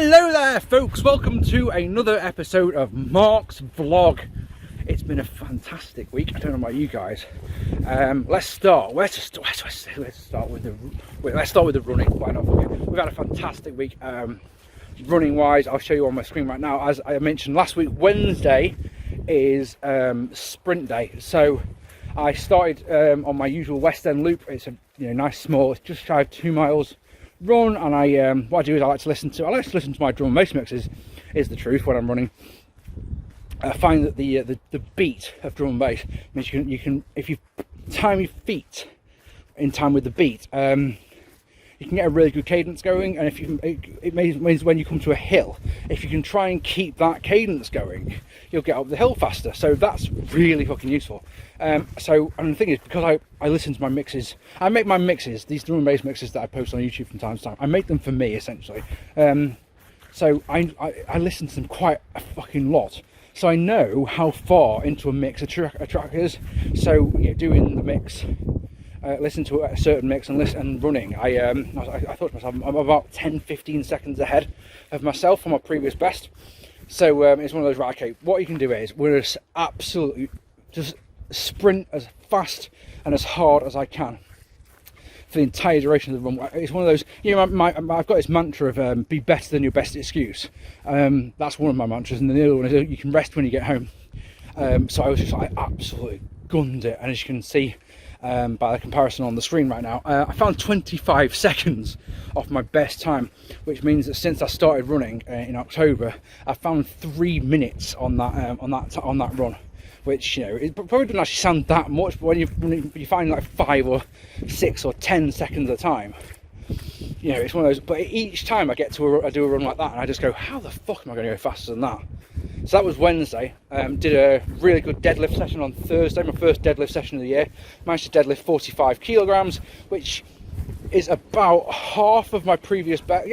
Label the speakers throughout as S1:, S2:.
S1: Hello there folks, welcome to another episode of Marc's vlog. It's been a fantastic week. I don't know about you guys. Let's start with the running. Why not? We've had a fantastic week running wise. I'll show you on my screen right now. As I mentioned last week, Wednesday is sprint day, so I started on my usual West End loop. It's a nice small, it's just shy of 2 miles run, and I what I do is I like to listen to my drum and bass mixes, is the truth, when I'm running. I find that the beat of drum and bass means you can if you time your feet in time with the beat, you can get a really good cadence going. And if it means when you come to a hill, if you can try and keep that cadence going, you'll get up the hill faster. So that's really fucking useful. And the thing is, because I listen to my mixes, I make my mixes, these drum and bass mixes that I post on YouTube from time to time, I make them for me essentially. So I listen to them quite a fucking lot, so I know how far into a mix a track is. So doing the mix, listen to a certain mix and running, I thought to myself, I'm about 10-15 seconds ahead of myself on my previous best. So it's one of those, right, okay, what you can do is we're just absolutely just sprint as fast and as hard as I can for the entire duration of the run. It's one of those, I've got this mantra of be better than your best excuse. That's one of my mantras, and the other one is you can rest when you get home. So I absolutely gunned it, and as you can see by the comparison on the screen right now, I found 25 seconds off my best time, which means that since I started running in October, I found 3 minutes on that run, which it probably doesn't actually sound that much, but when you find like 5 or 6 or 10 seconds at a time, it's one of those. But each time I do a run like that, and I just go, how the fuck am I going to go faster than that? So that was Wednesday. Did a really good deadlift session on Thursday, my first deadlift session of the year. Managed to deadlift 45 kilograms, which is about half of my previous best.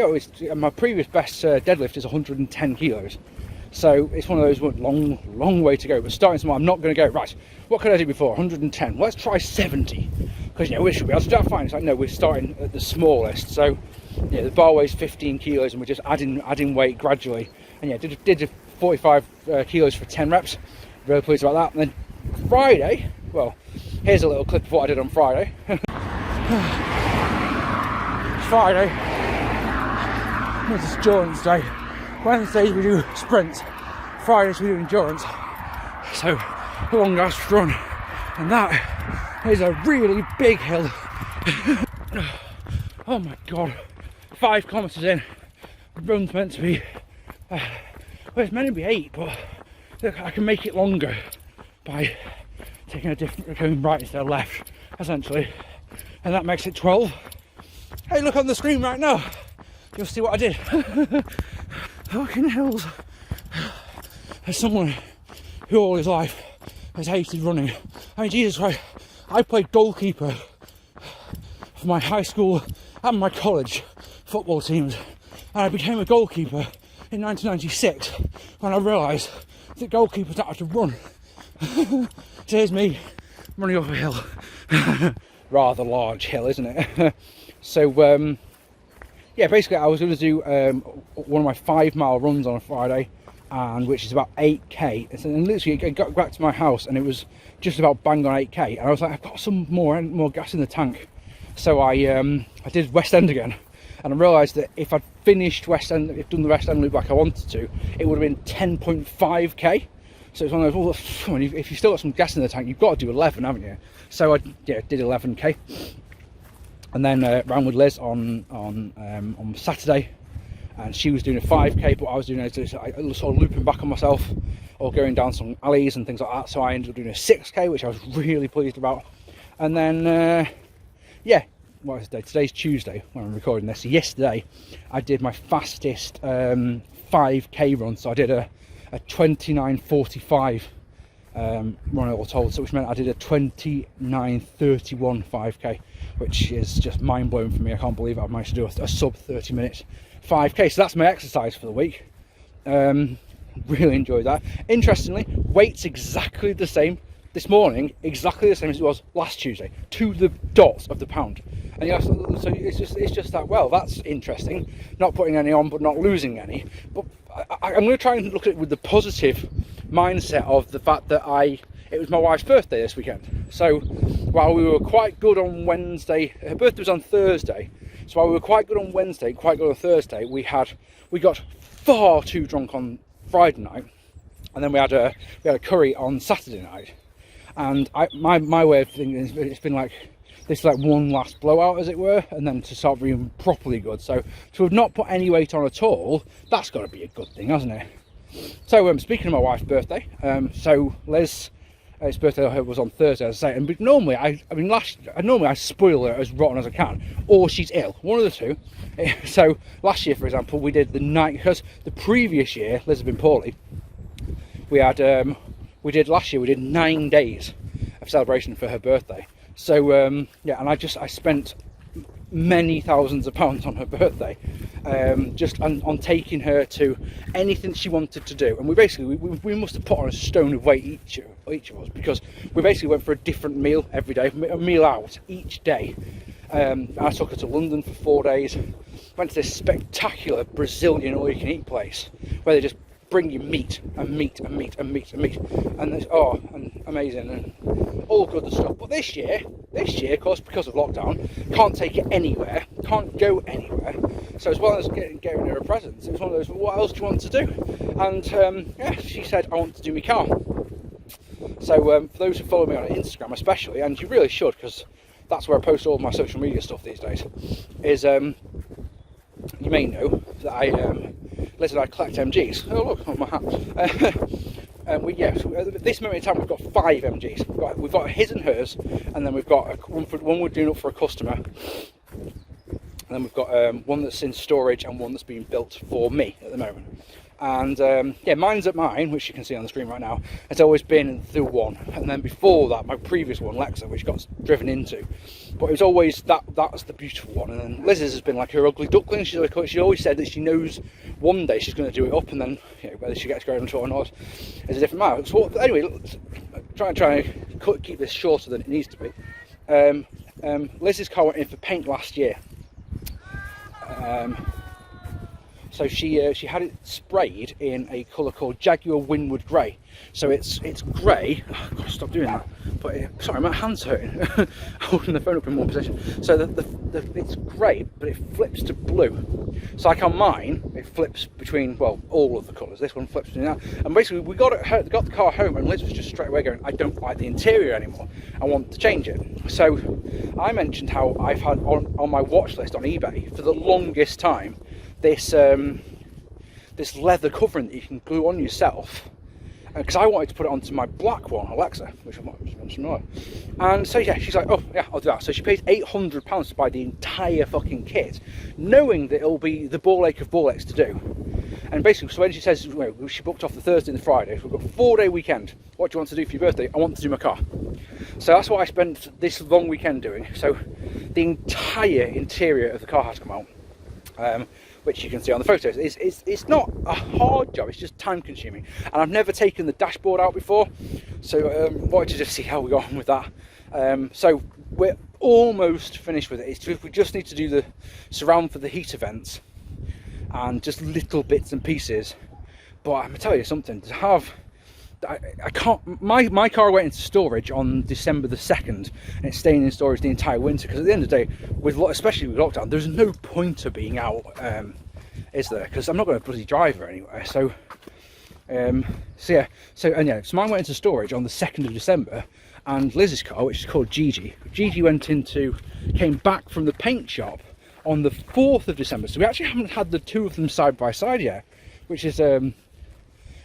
S1: My previous best deadlift is 110 kilos. So it's one of those long way to go. But starting small, I'm not going to go, right, what could I do before? 110. Let's try 70. Because we should be able to do that fine. It's like, no, we're starting at the smallest. So the bar weighs 15 kilos, and we're just adding weight gradually. And did 45 kilos for 10 reps. Really pleased about that. And then Friday, well, here's a little clip of what I did on Friday. Friday was endurance day. Wednesdays we do sprints, Fridays we do endurance. So a long ass run, and that is a really big hill. Oh my god, 5 kilometers in, the run's meant to be well, it's meant to be 8, but look, I can make it longer by taking going right instead of left, essentially, and that makes it 12. Hey, look on the screen right now, you'll see what I did. Fucking hills. As someone who all his life has hated running, I mean, Jesus Christ, I played goalkeeper for my high school and my college football teams, and I became a goalkeeper in 1996 when I realised that goalkeepers don't have to run. So here's me running up a hill. Rather large hill, isn't it? So yeah, basically I was going to do one of my 5-mile runs on a Friday, and which is about 8k. And literally I got back to my house and it was just about bang on 8k, and I was like, I've got some more gas in the tank. So I did West End again, and I realised that if I'd finished West End, if done the West End loop like I wanted to, it would have been 10.5k. So it's one of those, if you've still got some gas in the tank, you've got to do 11, haven't you? So I did 11k. And then ran with Liz on Saturday, and she was doing a 5k, but I was doing I sort of looping back on myself or going down some alleys and things like that. So I ended up doing a 6k, which I was really pleased about. And then what is today? Today's Tuesday when I'm recording this. Yesterday I did my fastest 5k run, so I did a 29:45 run all told, so which meant I did a 29:31 5k, which is just mind-blowing for me. I can't believe I've managed to do a sub 30 minutes 5k. So that's my exercise for the week. Really enjoyed that. Interestingly, weight's exactly the same this morning exactly the same as it was last Tuesday, to the dot of the pound. And yeah, so it's just that, well, that's interesting, not putting any on but not losing any. But I'm going to try and look at it with the positive mindset of the fact that it was my wife's birthday this weekend. So while we were quite good on Wednesday, her birthday was on Thursday, so while we were quite good on Wednesday, quite good on Thursday, we got far too drunk on Friday night, and then we had a curry on Saturday night. And my way of thinking is, it's been like this, like one last blowout, as it were, and then to start being properly good. So to have not put any weight on at all, that's got to be a good thing, hasn't it? So speaking of my wife's birthday, so Liz, its birthday was on Thursday, as I say, and normally I spoil her as rotten as I can, or she's ill, one of the two. So last year, for example, we did the night, because the previous year Liz had been poorly. We did 9 days of celebration for her birthday. So yeah, and I spent many thousands of pounds on her birthday, just on taking her to anything she wanted to do. And we must have put on a stone of weight each of us, because we basically went for a different meal every day, a meal out each day. I took her to London for 4 days, went to this spectacular Brazilian all-you-can-eat place where they just bring you meat and meat and meat and meat and meat, and and amazing and all good stuff. But this year, of course, because of lockdown, can't take it anywhere, can't go anywhere. So as well as getting her a present, it was one of those, what else do you want to do? And yeah, she said, I want to do my car. So for those who follow me on Instagram especially, and you really should, because that's where I post all of my social media stuff these days, is you may know that Liz and I collect MGs. Oh look, on my hat. At this moment in time we've got 5 MGs. We've got his and hers, and then we've got one we're doing up for a customer, and then we've got one that's in storage and one that's being built for me at the moment. And yeah, mine's at mine, which you can see on the screen right now, has always been the one. And then before that, my previous one, Lexa, which got driven into. But it was always that's the beautiful one. And then Liz's has been like her ugly duckling. She always said that she knows one day she's going to do it up, and then whether she gets going or not is a different matter. So anyway, try and keep this shorter than it needs to be. Liz's car went in for paint last year. So she had it sprayed in a colour called Jaguar Windward Grey. So it's grey. Oh, I've got to stop doing that. But sorry, my hand's hurting. Holding the phone up in one position. So it's grey, but it flips to blue. So like on mine, it flips between, well, all of the colours. This one flips between that. And basically, we got the car home, and Liz was just straight away going, I don't like the interior anymore. I want to change it. So I mentioned how I've had on my watch list on eBay for the longest time this leather covering that you can glue on yourself, because I wanted to put it onto my black one, Alexa, which I might mention more. And so yeah, she's like, oh yeah, I'll do that. So she paid £800 to buy the entire fucking kit, knowing that it'll be the ball ache of ball aches to do. And basically, so when she says, she booked off the Thursday and the Friday, so we've got a 4-day weekend. What do you want to do for your birthday? I want to do my car. So that's what I spent this long weekend doing. So the entire interior of the car has come out. Which you can see on the photos. It's not a hard job, it's just time consuming. And I've never taken the dashboard out before, so wanted to just see how we got on with that. So we're almost finished with it. We just need to do the surround for the heater vents and just little bits and pieces. But I'm gonna tell you something, to have I can't. My car went into storage on December the 2nd, and it's staying in storage the entire winter. Because at the end of the day, especially with lockdown, there's no point of being out, is there? Because I'm not going to bloody drive her anywhere. So So mine went into storage on the 2nd of December, and Liz's car, which is called Gigi, came back from the paint shop on the 4th of December. So we actually haven't had the two of them side by side yet, which is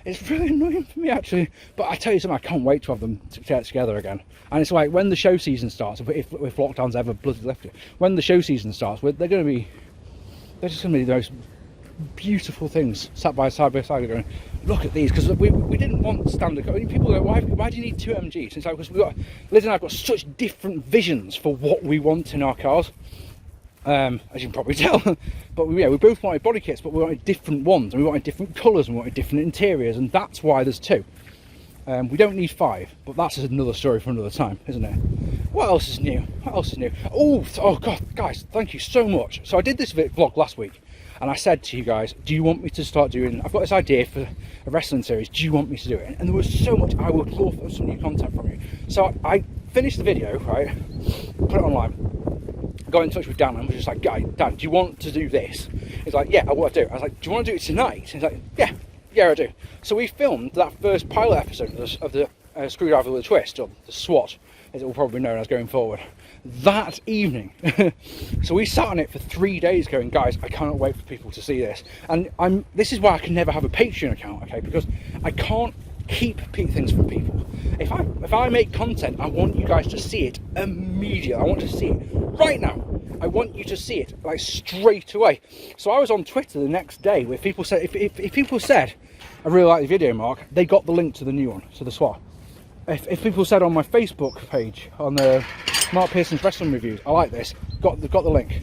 S1: it's really annoying for me actually, but I tell you something, I can't wait to have them get together again. And it's like when the show season starts, if lockdown's ever bloody lifted, when the show season starts, they're just going to be the most beautiful things sat by side going, look at these, because we didn't want standard cars. People go, why do you need 2 MGs? It's like, because Liz and I have got such different visions for what we want in our cars. As you can probably tell. But we both wanted body kits, but we wanted different ones, and we wanted different colours, and we wanted different interiors, and that's why there's 2. We don't need 5, but that's another story for another time, isn't it? What else is new? What else is new? Oh God, guys, thank you so much. So I did this vlog last week, and I said to you guys, do you want me to start doing, I've got this idea for a wrestling series, do you want me to do it? And there was so much, I would love some new content from you. So I finished the video, right, put it online, got in touch with Dan and was just like, Dan, do you want to do this? He's like, yeah, I want to do it. I was like, do you want to do it tonight? He's like, yeah, I do. So we filmed that first pilot episode of the Screwdriver with a Twist, or the S.W.A.T, as it will probably be known as going forward, that evening. So we sat on it for 3 days going, guys, I cannot wait for people to see this. And this is why I can never have a Patreon account, okay, because I can't keep things from people. If I make content, I want you guys to see it immediately. I want to see it right now. I want you to see it like straight away. So I was on Twitter the next day where people said, if people said, I really like the video, Mark, they got the link to the new one, to the S.W.A.T. If people said on my Facebook page, on the Mark Pearson's Wrestling Reviews, I like this, got the link.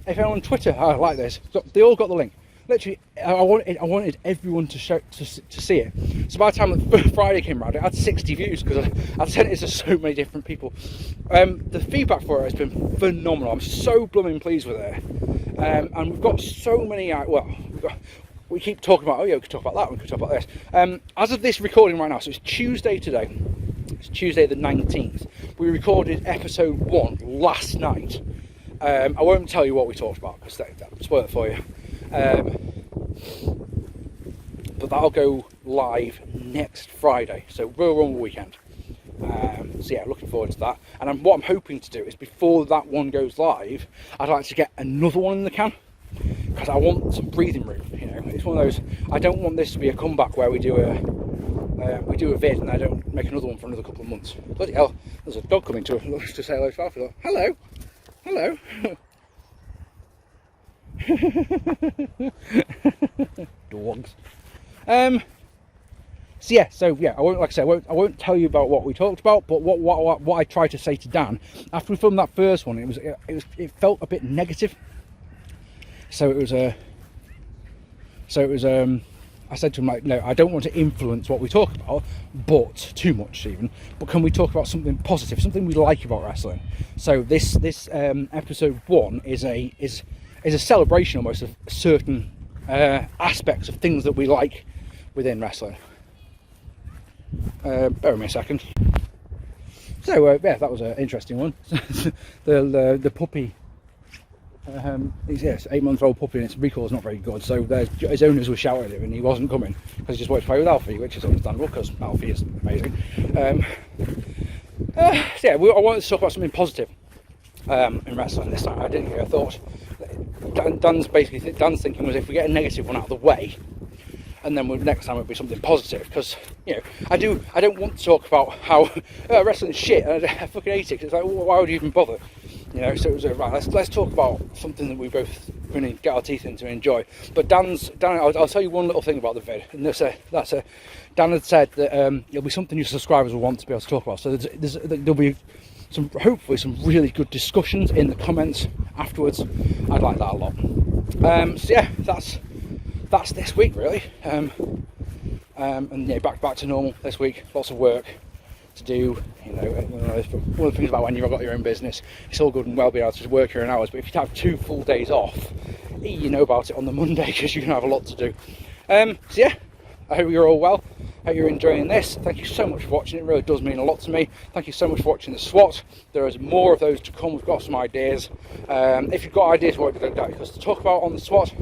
S1: If anyone on Twitter, I like this, they all got the link. Literally, I wanted everyone to see it. So by the time Friday came around, it had 60 views because I've sent it to so many different people. The feedback for it has been phenomenal. I'm so blooming pleased with it. And we've got so many, we keep talking about, oh yeah, we could talk about that, we could talk about this. As of this recording right now, so it's Tuesday today, it's Tuesday the 19th. We recorded episode 1 last night. I won't tell you what we talked about because that spoil it for you. But that'll go live next Friday, so we're on the weekend. So yeah, looking forward to that. And what I'm hoping to do is before that one goes live, I'd like to get another one in the can, because I want some breathing room. You know, it's one of those. I don't want this to be a comeback where we do a vid and I don't make another one for another couple of months. Bloody hell! There's a dog coming to say hello to Alfie. Hello, hello. Dogs. So yeah, I won't, like I say, I won't tell you about what we talked about, but what I tried to say to Dan after we filmed that first one, it felt a bit negative. So it was I said to him, like, no, I don't want to influence what we talk about, but too much even. But can we talk about something positive, something we like about wrestling? So this episode 1 is a celebration almost of certain aspects of things that we like within wrestling. Bear with me a second. So yeah, that was an interesting one. the puppy. Yes, 8-month-old puppy, and its recall is not very good. So his owners were shouting at him, and he wasn't coming because he just wanted to play with Alfie, which is understandable because Alfie is amazing. So yeah, I wanted to talk about something positive in wrestling this time. I thought Dan's thinking was if we get a negative one out of the way, and then next time it'll be something positive, because you know I don't want to talk about how wrestling's shit and I fucking hate it. It's like, well, why would you even bother? You know, so it was right. Let's talk about something that we both really get our teeth into and enjoy. But Dan, I'll tell you one little thing about the vid, and Dan had said that it'll be something your subscribers will want to be able to talk about. So there'll be hopefully some really good discussions in the comments afterwards. I'd like that a lot. So yeah, that's this week really. And yeah, back to normal this week. Lots of work to do. You know, one of the things about when you've got your own business, it's all good and well being able to work your own hours, but if you have 2 full days off, you know about it on the Monday because you're gonna have a lot to do. So yeah, I hope you're all well. I hope you're enjoying this. Thank you so much for watching. It really does mean a lot to me. Thank you so much for watching the S.W.A.T. There is more of those to come. We've got some ideas. If you've got ideas for what we'd like us to talk about on the S.W.A.T,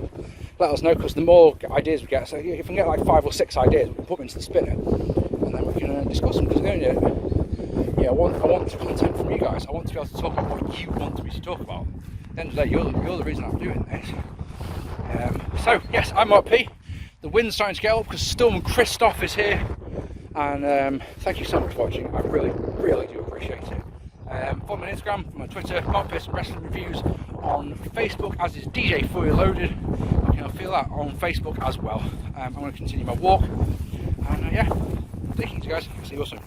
S1: let us know, because the more ideas we get, so if we can get like 5 or 6 ideas, we can put them into the spinner and then we can discuss them. Because yeah, I want content from you guys. I want to be able to talk about what you want me to talk about. At the end of the day, you're the reason I'm doing this. So yes, I'm Mark P. The wind's starting to get up because Storm Christoph is here, and thank you so much for watching. I really do appreciate it. Follow me on Instagram, on Twitter, Mark Pearson Wrestling Reviews on Facebook, as is DJ Fully Loaded. You can feel that on Facebook as well. I'm going to continue my walk, and yeah, thank you guys. See you all soon.